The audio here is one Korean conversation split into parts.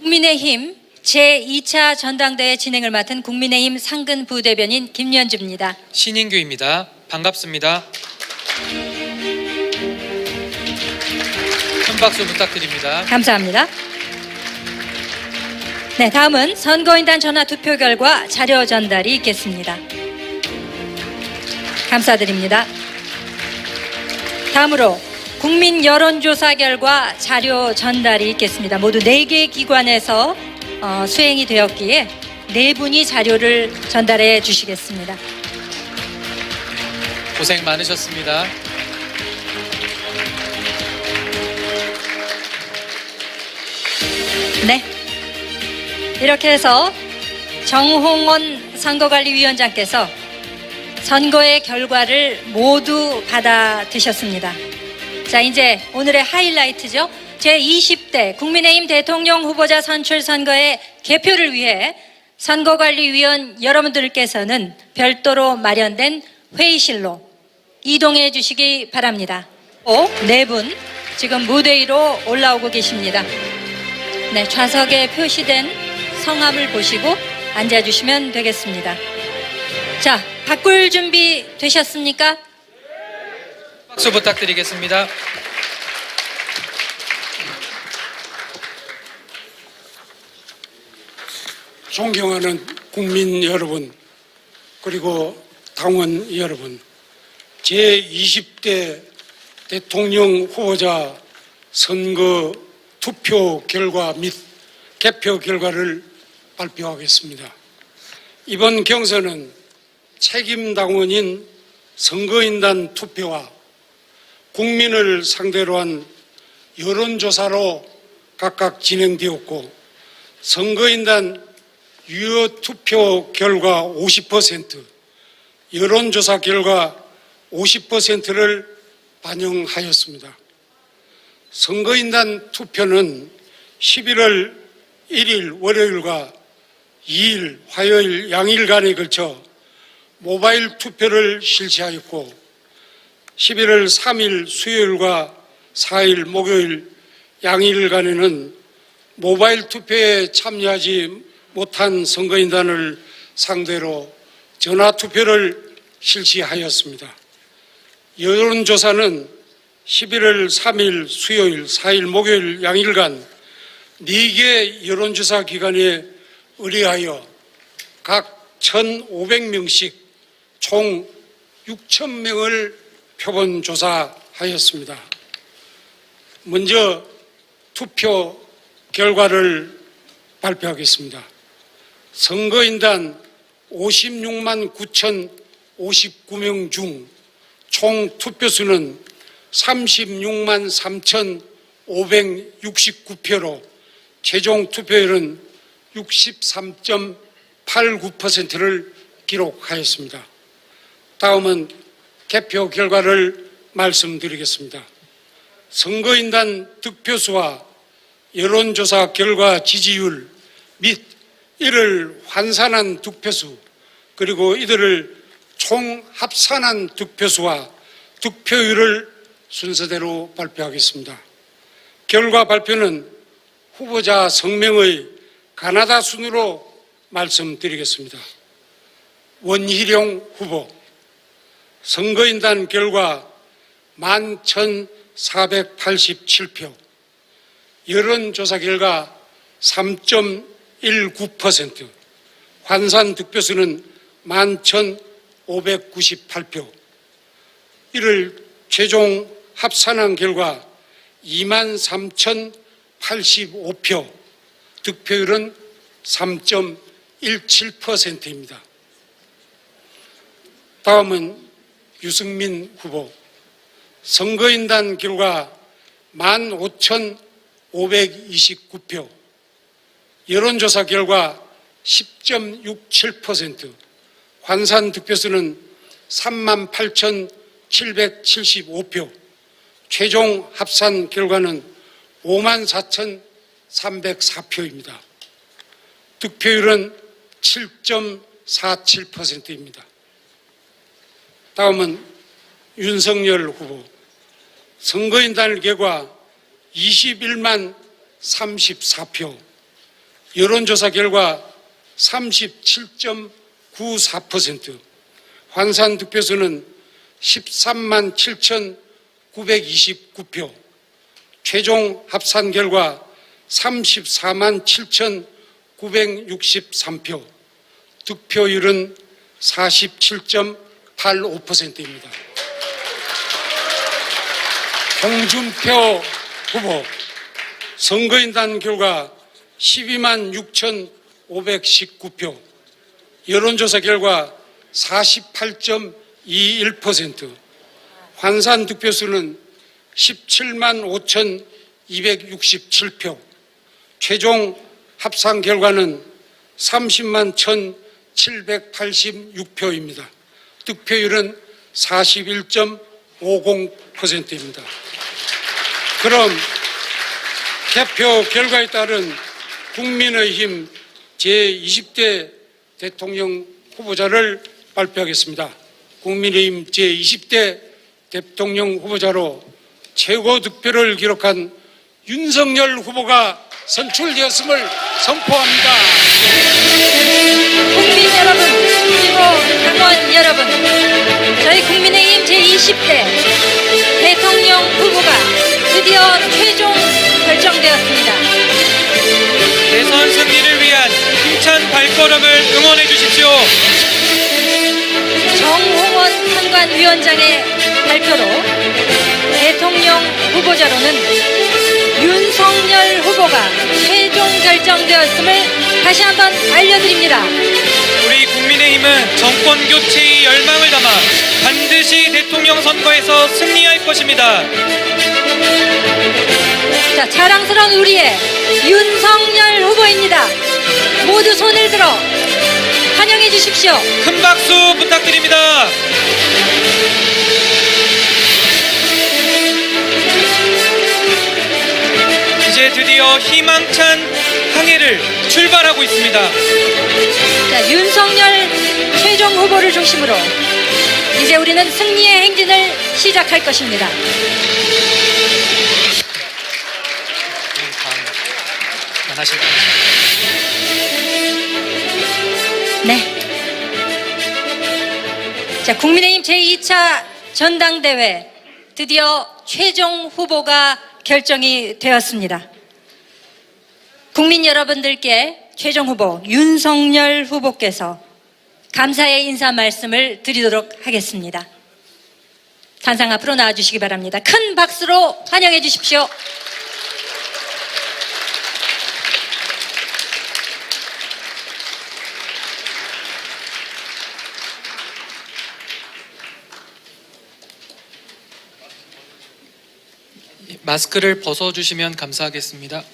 국민의힘 제2차 전당대회 진행을 맡은 국민의힘 상근 부대변인 김연주입니다. 신인규입니다. 반갑습니다. 큰 박수 부탁드립니다. 감사합니다. 네, 다음은 선거인단 전화 투표 결과 자료 전달이 있겠습니다. 감사드립니다. 다음으로 국민 여론조사 결과 자료 전달이 있겠습니다. 모두 4개 기관에서 수행이 되었기에 4분이 자료를 전달해 주시겠습니다. 고생 많으셨습니다. 네, 이렇게 해서 정홍원 선거관리위원장께서 선거의 결과를 모두 받아 드셨습니다. 자, 이제 오늘의 하이라이트죠. 제20대 국민의힘 대통령 후보자 선출 선거의 개표를 위해 선거관리위원 여러분들께서는 별도로 마련된 회의실로 이동해 주시기 바랍니다. 4분 지금 무대 위로 올라오고 계십니다. 네, 좌석에 표시된 성함을 보시고 앉아주시면 되겠습니다. 자, 바꿀 준비 되셨습니까? 박수 부탁드리겠습니다. 존경하는 국민 여러분, 그리고 당원 여러분, 제20대 대통령 후보자 선거 투표 결과 및 개표 결과를 발표하겠습니다. 이번 경선은 책임당원인 선거인단 투표와 국민을 상대로 한 여론조사로 각각 진행되었고, 선거인단 유효 투표 결과 50%, 여론조사 결과 50%를 반영하였습니다. 선거인단 투표는 11월 1일 월요일과 2일 화요일 양일간에 걸쳐 모바일 투표를 실시하였고, 11월 3일 수요일과 4일 목요일 양일간에는 모바일 투표에 참여하지 못한 선거인단을 상대로 전화투표를 실시하였습니다. 여론조사는 11월 3일 수요일, 4일 목요일 양일간 4개 여론조사 기관에 의뢰하여 각 1,500명씩 총 6,000명을 표본 조사하였습니다. 먼저 투표 결과를 발표하겠습니다. 선거인단 56만 9,059명 중 총 투표수는 36만 3,569표로 최종 투표율은 63.89%를 기록하였습니다. 다음은 개표 결과를 말씀드리겠습니다. 선거인단 득표수와 여론조사 결과 지지율 및 이를 환산한 득표수, 그리고 이들을 총 합산한 득표수와 득표율을 순서대로 발표하겠습니다. 결과 발표는 후보자 성명의 가나다 순으로 말씀드리겠습니다. 원희룡 후보, 선거인단 결과 11,487표, 여론조사 결과 3.19%, 환산 득표수는 11,598표, 이를 최종 합산한 결과 23,085표, 득표율은 3.17%입니다. 다음은 유승민 후보, 선거인단 결과 15,529표, 여론조사 결과 10.67%, 환산 득표수는 38,775표, 최종 합산 결과는 54,304표입니다. 득표율은 7.47%입니다. 다음은 윤석열 후보, 선거인단 결과 21만 34표, 여론조사 결과 37.94%, 환산 득표수는 13만 7,929표, 최종 합산 결과 34만 7,963표, 득표율은 47.85%입니다. 홍준표 후보 선거인단 결과 12만 6,519표, 여론조사 결과 48.21%, 환산 득표수는 17만 5,267표, 최종 합산 결과는 30만 1,786표입니다. 득표율은 41.50%입니다. 그럼 개표 결과에 따른 국민의힘 제20대 대통령 후보자를 발표하겠습니다. 국민의힘 제20대 대통령 후보자로 최고 득표를 기록한 윤석열 후보가 선출되었음을 선포합니다. 국민 여러분, 그리고 당원 여러분, 저희 국민의힘 제20대 대통령 후보가 드디어 최종 결정되었습니다. 대선 승리를 위한 힘찬 발걸음을 응원해 주십시오. 정홍원 선관위원장의 발표로 대통령 후보자로는 윤석열 후보가 최종 결정되었음을 다시 한번 알려드립니다. 우리 국민의힘은 정권 교체의 열망을 담아 반드시 대통령 선거에서 승리할 것입니다. 자, 자랑스러운 우리의 윤석열 후보입니다. 모두 손을 들어 환영해 주십시오. 큰 박수 부탁드립니다. 이제 드디어 희망찬 항해를 출발하고 있습니다. 자, 윤석열 최종 후보를 중심으로 이제 우리는 승리의 행진을 시작할 것입니다. 안 하신다. 네. 자, 국민의힘 제2차 전당대회 드디어 최종 후보가 결정이 되었습니다. 국민 여러분들께 최종 후보 윤석열 후보께서 감사의 인사 말씀을 드리도록 하겠습니다. 단상 앞으로 나와주시기 바랍니다. 큰 박수로 환영해 주십시오. 마스크를 벗어주시면 감사하겠습니다.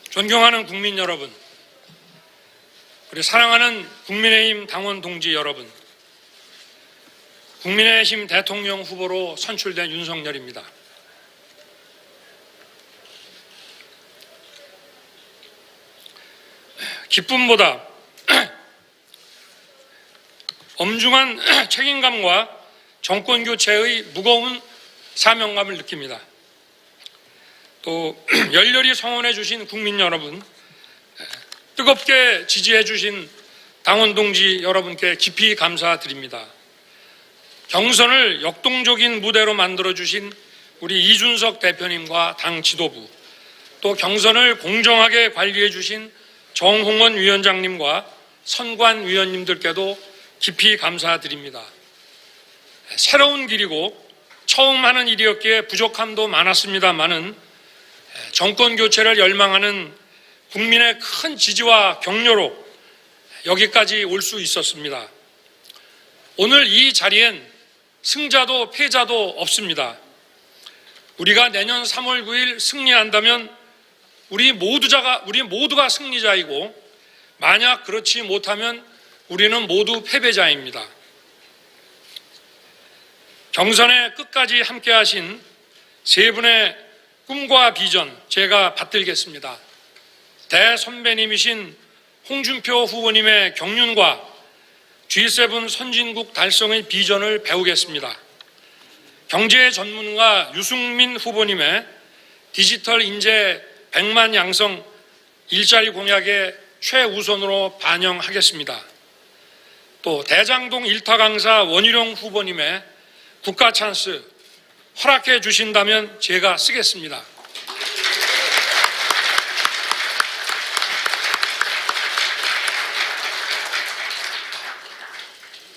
존경하는 국민 여러분, 우리 사랑하는 국민의힘 당원 동지 여러분, 국민의힘 대통령 후보로 선출된 윤석열입니다. 기쁨보다 엄중한 책임감과 정권 교체의 무거운 사명감을 느낍니다. 또 열렬히 성원해 주신 국민 여러분, 뜨겁게 지지해 주신 당원 동지 여러분께 깊이 감사드립니다. 경선을 역동적인 무대로 만들어 주신 우리 이준석 대표님과 당 지도부, 또 경선을 공정하게 관리해 주신 정홍원 위원장님과 선관위원님들께도 깊이 감사드립니다. 새로운 길이고 처음 하는 일이었기에 부족함도 많았습니다만은 정권 교체를 열망하는 국민의 큰 지지와 격려로 여기까지 올 수 있었습니다. 오늘 이 자리엔 승자도 패자도 없습니다. 우리가 내년 3월 9일 승리한다면 우리 모두가 승리자이고, 만약 그렇지 못하면 우리는 모두 패배자입니다. 경선에 끝까지 함께하신 세 분의 꿈과 비전 제가 받들겠습니다. 대선배님이신 홍준표 후보님의 경륜과 G7 선진국 달성의 비전을 배우겠습니다. 경제 전문가 유승민 후보님의 디지털 인재 100만 양성 일자리 공약에 최우선으로 반영하겠습니다. 또 대장동 일타 강사 원희룡 후보님의 국가 찬스 허락해 주신다면 제가 쓰겠습니다.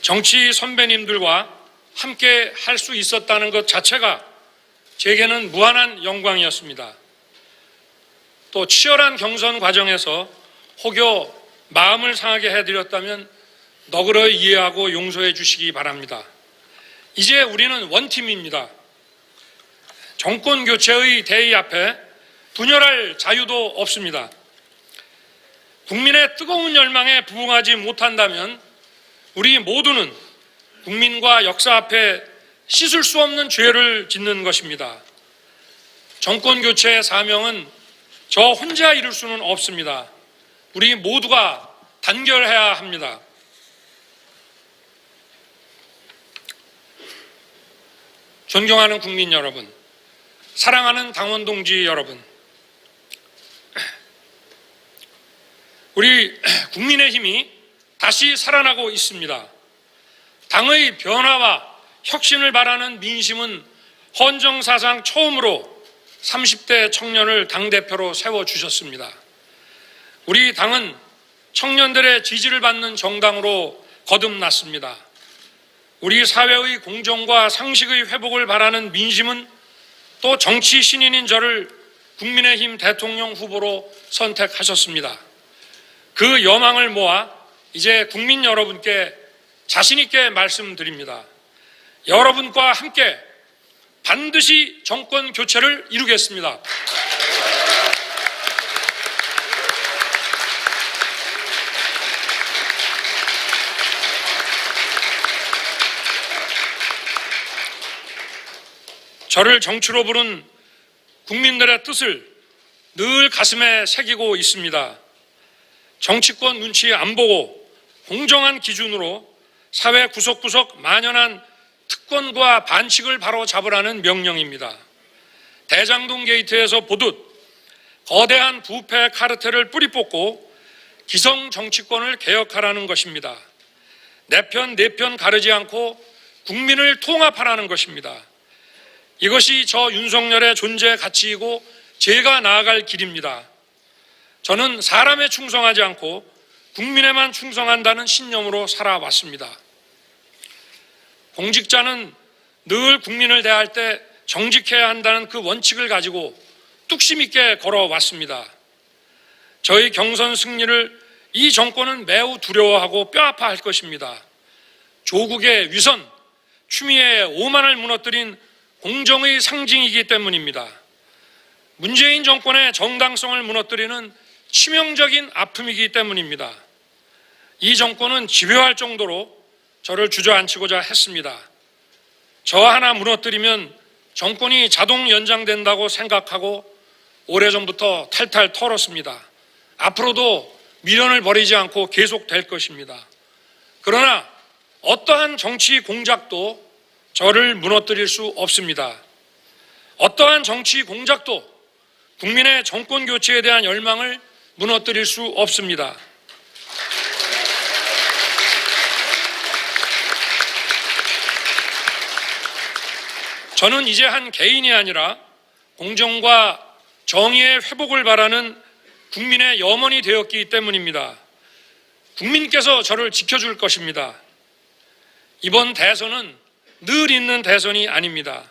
정치 선배님들과 함께 할 수 있었다는 것 자체가 제게는 무한한 영광이었습니다. 또 치열한 경선 과정에서 혹여 마음을 상하게 해드렸다면 너그러이 이해하고 용서해 주시기 바랍니다. 이제 우리는 원팀입니다. 정권 교체의 대의 앞에 분열할 자유도 없습니다. 국민의 뜨거운 열망에 부응하지 못한다면 우리 모두는 국민과 역사 앞에 씻을 수 없는 죄를 짓는 것입니다. 정권 교체의 사명은 저 혼자 이룰 수는 없습니다. 우리 모두가 단결해야 합니다. 존경하는 국민 여러분, 사랑하는 당원 동지 여러분, 우리 국민의힘이 다시 살아나고 있습니다. 당의 변화와 혁신을 바라는 민심은 헌정사상 처음으로 30대 청년을 당대표로 세워주셨습니다. 우리 당은 청년들의 지지를 받는 정당으로 거듭났습니다. 우리 사회의 공정과 상식의 회복을 바라는 민심은 또 정치 신인인 저를 국민의힘 대통령 후보로 선택하셨습니다. 그 여망을 모아 이제 국민 여러분께 자신 있게 말씀드립니다. 여러분과 함께 반드시 정권 교체를 이루겠습니다. 저를 정치로 부른 국민들의 뜻을 늘 가슴에 새기고 있습니다. 정치권 눈치 안 보고 공정한 기준으로 사회 구석구석 만연한 특권과 반칙을 바로 잡으라는 명령입니다. 대장동 게이트에서 보듯 거대한 부패 카르텔을 뿌리 뽑고 기성 정치권을 개혁하라는 것입니다. 내 편, 내 편 가르지 않고 국민을 통합하라는 것입니다. 이것이 저 윤석열의 존재 가치이고 제가 나아갈 길입니다. 저는 사람에 충성하지 않고 국민에만 충성한다는 신념으로 살아왔습니다. 공직자는 늘 국민을 대할 때 정직해야 한다는 그 원칙을 가지고 뚝심 있게 걸어왔습니다. 저희 경선 승리를 이 정권은 매우 두려워하고 뼈아파할 것입니다. 조국의 위선, 추미애의 오만을 무너뜨린 공정의 상징이기 때문입니다. 문재인 정권의 정당성을 무너뜨리는 치명적인 아픔이기 때문입니다. 이 정권은 집요할 정도로 저를 주저앉히고자 했습니다. 저 하나 무너뜨리면 정권이 자동 연장된다고 생각하고 오래전부터 탈탈 털었습니다. 앞으로도 미련을 버리지 않고 계속될 것입니다. 그러나 어떠한 정치 공작도 저를 무너뜨릴 수 없습니다. 어떠한 정치 공작도 국민의 정권 교체에 대한 열망을 무너뜨릴 수 없습니다. 저는 이제 한 개인이 아니라 공정과 정의의 회복을 바라는 국민의 염원이 되었기 때문입니다. 국민께서 저를 지켜줄 것입니다. 이번 대선은 늘 있는 대선이 아닙니다.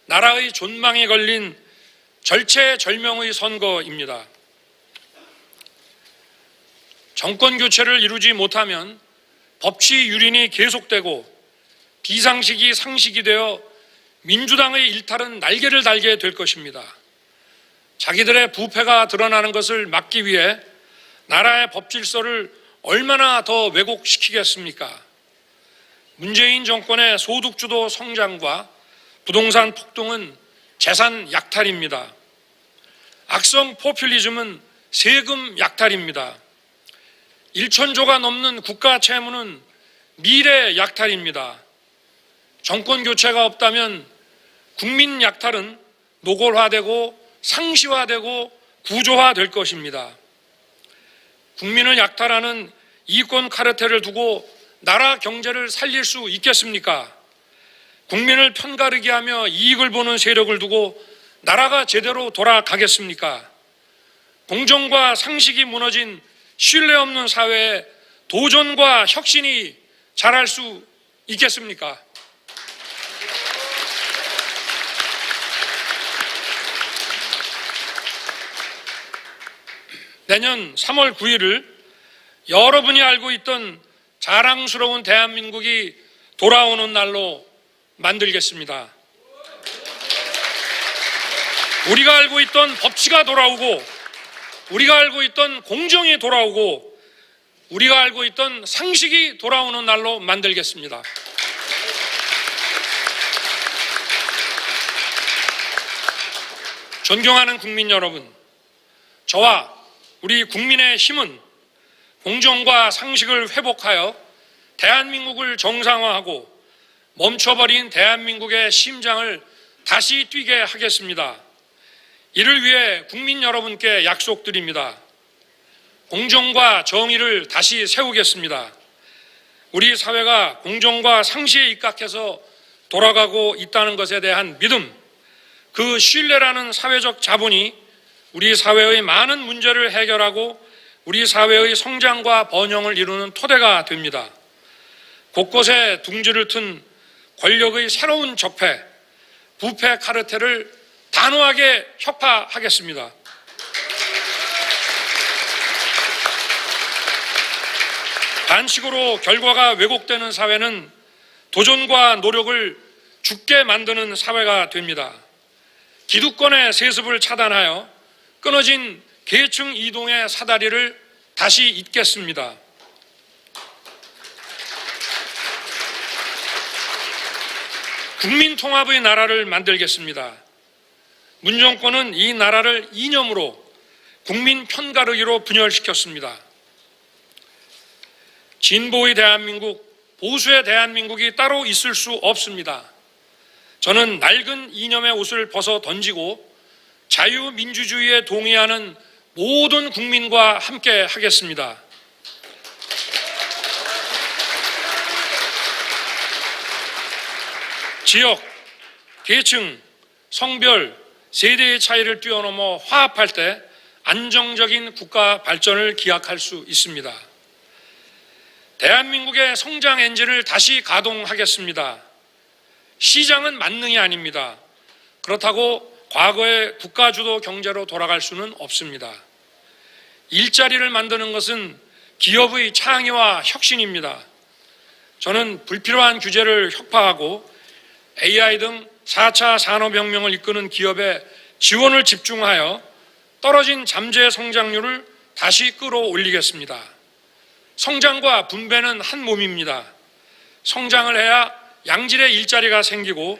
나라의 존망에 걸린 절체절명의 선거입니다. 정권 교체를 이루지 못하면 법치 유린이 계속되고 비상식이 상식이 되어 민주당의 일탈은 날개를 달게 될 것입니다. 자기들의 부패가 드러나는 것을 막기 위해 나라의 법질서를 얼마나 더 왜곡시키겠습니까? 문재인 정권의 소득주도 성장과 부동산 폭등은 재산 약탈입니다. 악성 포퓰리즘은 세금 약탈입니다. 1,000조가 넘는 국가 채무는 미래 약탈입니다. 정권 교체가 없다면 국민 약탈은 노골화되고 상시화되고 구조화될 것입니다. 국민을 약탈하는 이권 카르텔을 두고 나라 경제를 살릴 수 있겠습니까? 국민을 편가르게 하며 이익을 보는 세력을 두고 나라가 제대로 돌아가겠습니까? 공정과 상식이 무너진 신뢰 없는 사회에 도전과 혁신이 자랄 수 있겠습니까? 내년 3월 9일을 여러분이 알고 있던 자랑스러운 대한민국이 돌아오는 날로 만들겠습니다. 우리가 알고 있던 법치가 돌아오고, 우리가 알고 있던 공정이 돌아오고, 우리가 알고 있던 상식이 돌아오는 날로 만들겠습니다. 존경하는 국민 여러분, 저와 우리 국민의 힘은 공정과 상식을 회복하여 대한민국을 정상화하고 멈춰버린 대한민국의 심장을 다시 뛰게 하겠습니다. 이를 위해 국민 여러분께 약속드립니다. 공정과 정의를 다시 세우겠습니다. 우리 사회가 공정과 상식에 입각해서 돌아가고 있다는 것에 대한 믿음, 그 신뢰라는 사회적 자본이 우리 사회의 많은 문제를 해결하고 우리 사회의 성장과 번영을 이루는 토대가 됩니다. 곳곳에 둥지를 튼 권력의 새로운 적폐, 부패 카르텔을 단호하게 혁파하겠습니다. 반칙으로 결과가 왜곡되는 사회는 도전과 노력을 죽게 만드는 사회가 됩니다. 기득권의 세습을 차단하여 끊어진 계층 이동의 사다리를 다시 잇겠습니다. 국민통합의 나라를 만들겠습니다. 문정권은 이 나라를 이념으로 국민 편가르기로 분열시켰습니다. 진보의 대한민국, 보수의 대한민국이 따로 있을 수 없습니다. 저는 낡은 이념의 옷을 벗어 던지고 자유민주주의에 동의하는 모든 국민과 함께 하겠습니다. 지역, 계층, 성별, 세대의 차이를 뛰어넘어 화합할 때 안정적인 국가 발전을 기약할 수 있습니다. 대한민국의 성장 엔진을 다시 가동하겠습니다. 시장은 만능이 아닙니다. 그렇다고 과거의 국가주도 경제로 돌아갈 수는 없습니다. 일자리를 만드는 것은 기업의 창의와 혁신입니다. 저는 불필요한 규제를 혁파하고 AI 등 4차 산업혁명을 이끄는 기업에 지원을 집중하여 떨어진 잠재 성장률을 다시 끌어올리겠습니다. 성장과 분배는 한 몸입니다. 성장을 해야 양질의 일자리가 생기고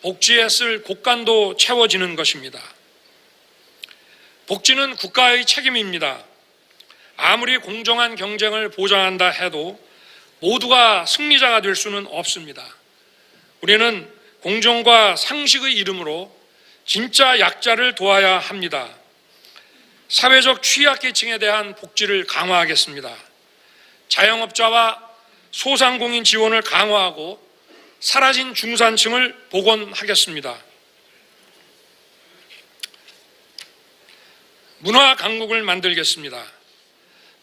복지에 쓸 곳간도 채워지는 것입니다. 복지는 국가의 책임입니다. 아무리 공정한 경쟁을 보장한다 해도 모두가 승리자가 될 수는 없습니다. 우리는 공정과 상식의 이름으로 진짜 약자를 도와야 합니다. 사회적 취약계층에 대한 복지를 강화하겠습니다. 자영업자와 소상공인 지원을 강화하고 사라진 중산층을 복원하겠습니다. 문화 강국을 만들겠습니다.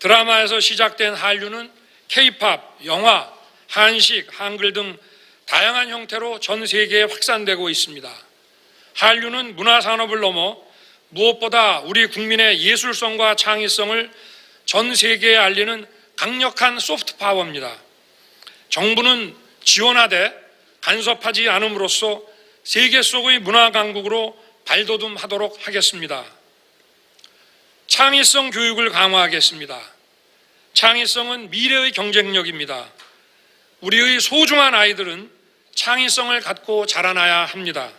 드라마에서 시작된 한류는 K-팝, 영화, 한식, 한글 등 다양한 형태로 전 세계에 확산되고 있습니다. 한류는 문화산업을 넘어 무엇보다 우리 국민의 예술성과 창의성을 전 세계에 알리는 강력한 소프트 파워입니다. 정부는 지원하되 간섭하지 않음으로써 세계 속의 문화 강국으로 발돋움하도록 하겠습니다. 창의성 교육을 강화하겠습니다. 창의성은 미래의 경쟁력입니다. 우리의 소중한 아이들은 창의성을 갖고 자라나야 합니다.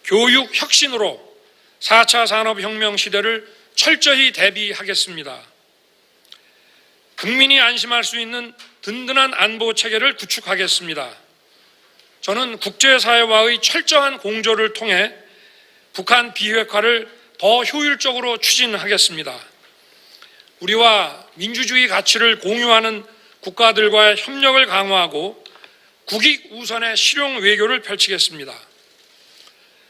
교육 혁신으로 4차 산업혁명 시대를 철저히 대비하겠습니다. 국민이 안심할 수 있는 든든한 안보 체계를 구축하겠습니다. 저는 국제사회와의 철저한 공조를 통해 북한 비핵화를 더 효율적으로 추진하겠습니다. 우리와 민주주의 가치를 공유하는 국가들과의 협력을 강화하고 국익 우선의 실용 외교를 펼치겠습니다.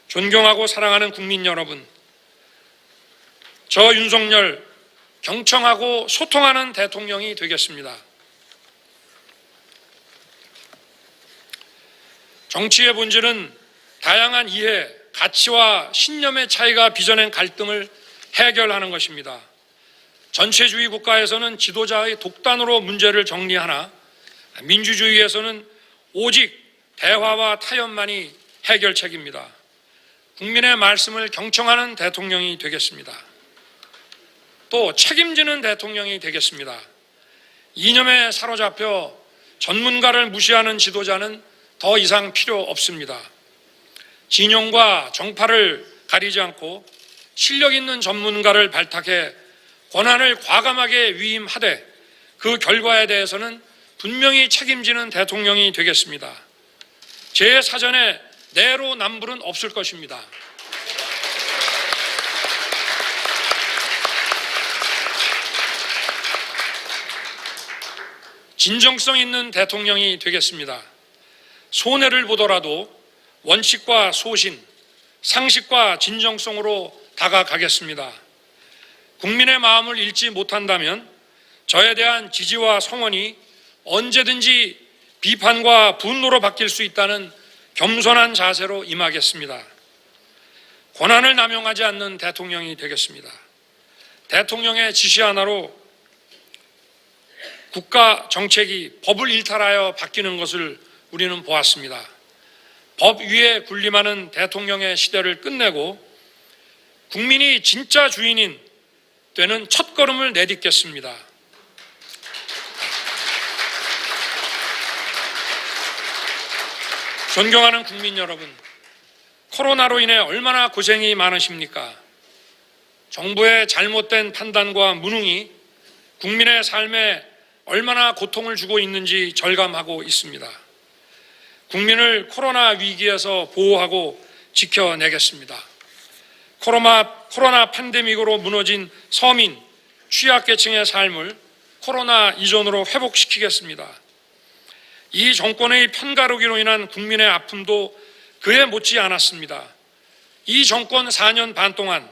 존경하고 사랑하는 국민 여러분, 저 윤석열 경청하고 소통하는 대통령이 되겠습니다. 정치의 본질은 다양한 이해, 가치와 신념의 차이가 빚어낸 갈등을 해결하는 것입니다. 전체주의 국가에서는 지도자의 독단으로 문제를 정리하나 민주주의에서는 오직 대화와 타협만이 해결책입니다. 국민의 말씀을 경청하는 대통령이 되겠습니다. 또 책임지는 대통령이 되겠습니다. 이념에 사로잡혀 전문가를 무시하는 지도자는 더 이상 필요 없습니다. 진영과 정파를 가리지 않고 실력 있는 전문가를 발탁해 권한을 과감하게 위임하되 그 결과에 대해서는 분명히 책임지는 대통령이 되겠습니다. 제 사전에 내로남불은 없을 것입니다. 진정성 있는 대통령이 되겠습니다. 손해를 보더라도 원칙과 소신, 상식과 진정성으로 다가가겠습니다. 국민의 마음을 읽지 못한다면 저에 대한 지지와 성원이 언제든지 비판과 분노로 바뀔 수 있다는 겸손한 자세로 임하겠습니다. 권한을 남용하지 않는 대통령이 되겠습니다. 대통령의 지시 하나로 국가 정책이 법을 일탈하여 바뀌는 것을 우리는 보았습니다. 법 위에 군림하는 대통령의 시대를 끝내고 국민이 진짜 주인인 되는 첫걸음을 내딛겠습니다. 존경하는 국민 여러분, 코로나로 인해 얼마나 고생이 많으십니까? 정부의 잘못된 판단과 무능이 국민의 삶에 얼마나 고통을 주고 있는지 절감하고 있습니다. 국민을 코로나 위기에서 보호하고 지켜내겠습니다. 코로나 팬데믹으로 무너진 서민, 취약계층의 삶을 코로나 이전으로 회복시키겠습니다. 이 정권의 편가르기로 인한 국민의 아픔도 그에 못지 않았습니다. 이 정권 4년 반 동안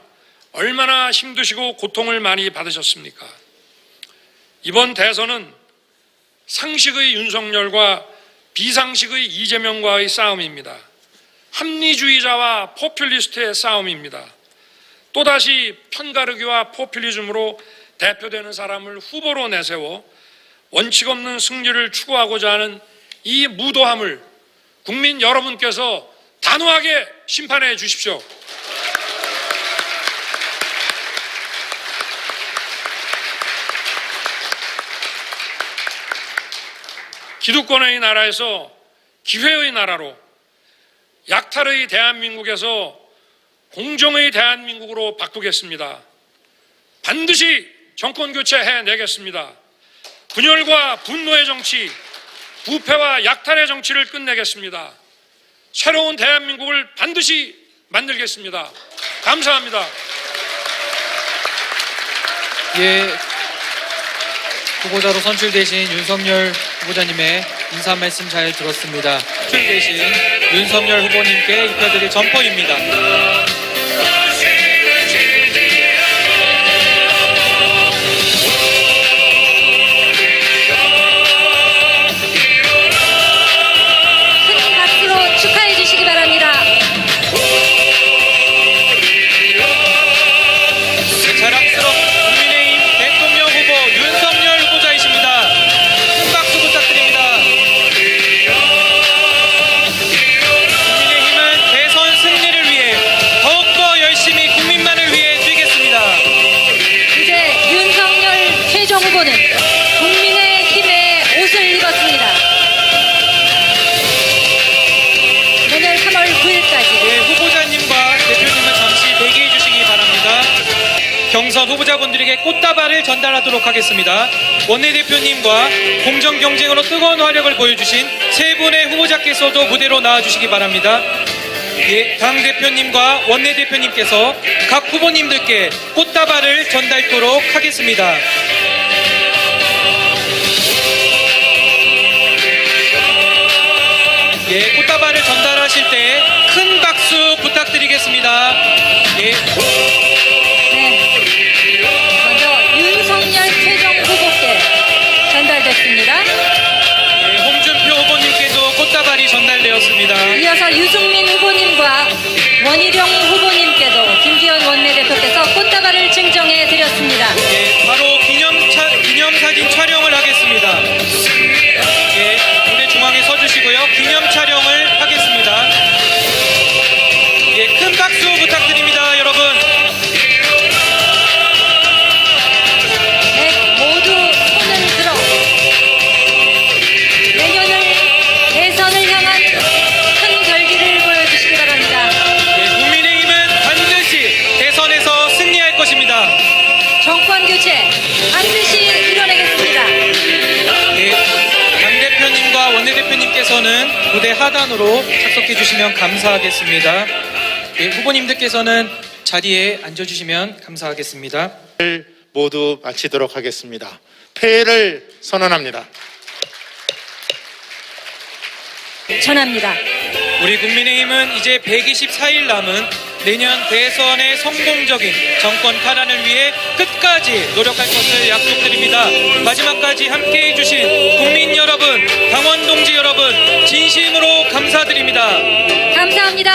얼마나 힘드시고 고통을 많이 받으셨습니까? 이번 대선은 상식의 윤석열과 비상식의 이재명과의 싸움입니다. 합리주의자와 포퓰리스트의 싸움입니다. 또다시 편가르기와 포퓰리즘으로 대표되는 사람을 후보로 내세워 원칙 없는 승리를 추구하고자 하는 이 무도함을 국민 여러분께서 단호하게 심판해 주십시오. 기득권의 나라에서 기회의 나라로, 약탈의 대한민국에서 공정의 대한민국으로 바꾸겠습니다. 반드시 정권 교체해내겠습니다. 분열과 분노의 정치, 부패와 약탈의 정치를 끝내겠습니다. 새로운 대한민국을 반드시 만들겠습니다. 감사합니다. 예, 후보자로 선출되신 윤석열 후보자님의 인사 말씀 잘 들었습니다. 선출되신 윤석열 후보님께 입혀드릴 점퍼입니다. 큰 박수로 축하해 주시기 바랍니다. 자랑스러운 국민의힘 대통령 후보 윤석열 후보자이십니다. 큰 박수 부탁드립니다. 국민의힘은 대선 승리를 위해 더 경선 후보자분들에게 꽃다발을 전달하도록 하겠습니다. 원내대표님과 공정 경쟁으로 뜨거운 화력을 보여주신 세 분의 후보자께서도 무대로 나와주시기 바랍니다. 예, 당 대표님과 원내대표님께서 각 후보님들께 꽃다발을 전달토록 하겠습니다. 예, 꽃다발을 전달하실 때 큰 박수 부탁드리겠습니다. 예. 네. 먼저 윤석열 최종 후보께 전달됐습니다. 예, 홍준표 후보님께도 꽃다발이 전달되었습니다. 이어서 유승민 후보님과 원희룡 후보님께도 김기현 원내대표께서 꽃다발을 증정해 드렸습니다. 예, 바로 기념사진 촬영을 하겠습니다. 예, 무대 중앙에 서주시고요. 기념 촬영을 하겠습니다. 예, 큰 박수 부탁드립니다, 여러분. 네, 모두 손을 들어 내년을 대선을 향한 큰 결기를 보여주시기 바랍니다. 예, 국민의힘은 반드시 대선에서 승리할 것입니다. 정권 교체 반드시 이뤄내겠습니다. 예, 당대표님과 원내대표님께서는 무대 하단으로 착석해 주시면 감사하겠습니다. 예, 후보님들께서는 자리에 앉아주시면 감사하겠습니다. 모두 마치도록 하겠습니다. 패를 선언합니다. 전합니다. 우리 국민의힘은 이제 124일 남은 내년 대선의 성공적인 정권 탈환을 위해 끝까지 노력할 것을 약속드립니다. 마지막까지 함께해 주신 국민 여러분, 당원 동지 여러분, 진심으로 감사드립니다. 감사합니다.